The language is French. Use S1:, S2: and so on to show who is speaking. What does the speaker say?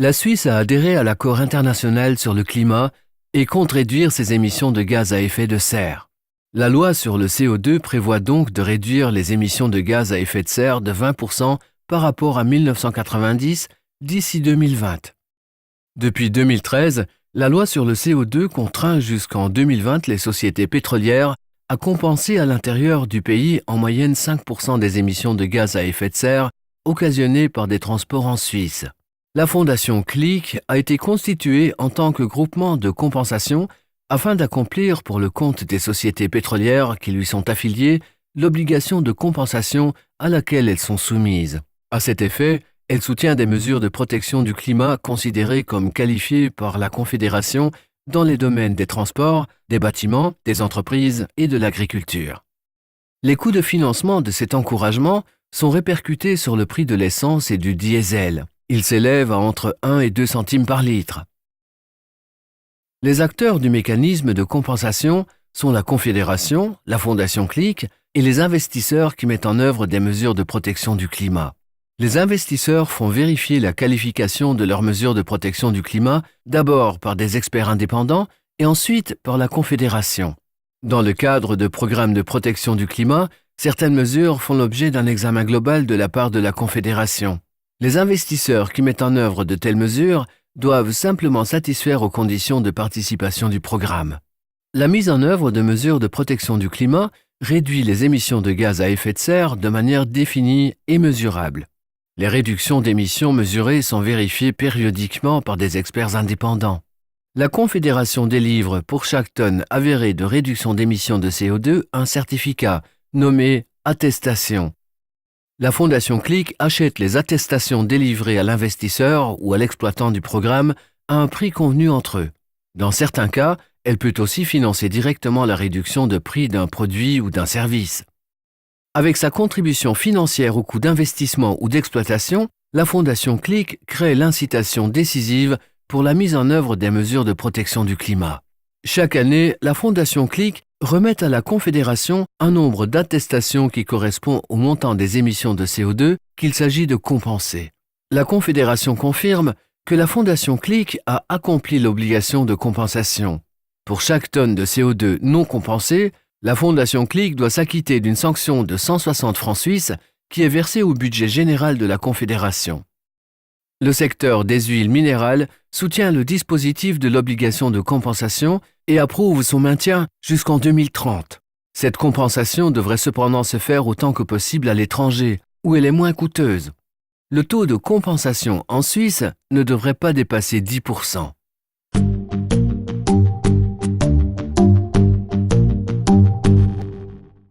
S1: La Suisse a adhéré à l'accord international sur le climat et compte réduire ses émissions de gaz à effet de serre. La loi sur le CO2 prévoit donc de réduire les émissions de gaz à effet de serre de 20% par rapport à 1990 d'ici 2020. Depuis 2013, la loi sur le CO2 contraint jusqu'en 2020 les sociétés pétrolières à compenser à l'intérieur du pays en moyenne 5% des émissions de gaz à effet de serre occasionnées par des transports en Suisse. La fondation CLIC a été constituée en tant que groupement de compensation afin d'accomplir pour le compte des sociétés pétrolières qui lui sont affiliées l'obligation de compensation à laquelle elles sont soumises. À cet effet, elle soutient des mesures de protection du climat considérées comme qualifiées par la Confédération dans les domaines des transports, des bâtiments, des entreprises et de l'agriculture. Les coûts de financement de cet encouragement sont répercutés sur le prix de l'essence et du diesel. Ils s'élèvent à entre 1 et 2 centimes par litre. Les acteurs du mécanisme de compensation sont la Confédération, la Fondation CLIC et les investisseurs qui mettent en œuvre des mesures de protection du climat. Les investisseurs font vérifier la qualification de leurs mesures de protection du climat d'abord par des experts indépendants et ensuite par la Confédération. Dans le cadre de programmes de protection du climat, certaines mesures font l'objet d'un examen global de la part de la Confédération. Les investisseurs qui mettent en œuvre de telles mesures doivent simplement satisfaire aux conditions de participation du programme. La mise en œuvre de mesures de protection du climat réduit les émissions de gaz à effet de serre de manière définie et mesurable. Les réductions d'émissions mesurées sont vérifiées périodiquement par des experts indépendants. La Confédération délivre pour chaque tonne avérée de réduction d'émissions de CO2 un certificat nommé attestation. La Fondation CLIC achète les attestations délivrées à l'investisseur ou à l'exploitant du programme à un prix convenu entre eux. Dans certains cas, elle peut aussi financer directement la réduction de prix d'un produit ou d'un service. Avec sa contribution financière au coût d'investissement ou d'exploitation, la Fondation CLIC crée l'incitation décisive pour la mise en œuvre des mesures de protection du climat. Chaque année, la Fondation CLIC remet à la Confédération un nombre d'attestations qui correspond au montant des émissions de CO2 qu'il s'agit de compenser. La Confédération confirme que la Fondation CLIC a accompli l'obligation de compensation. Pour chaque tonne de CO2 non compensée, la Fondation CLIC doit s'acquitter d'une sanction de 160 francs suisses qui est versée au budget général de la Confédération. Le secteur des huiles minérales soutient le dispositif de l'obligation de compensation et approuve son maintien jusqu'en 2030. Cette compensation devrait cependant se faire autant que possible à l'étranger, où elle est moins coûteuse. Le taux de compensation en Suisse ne devrait pas dépasser 10%.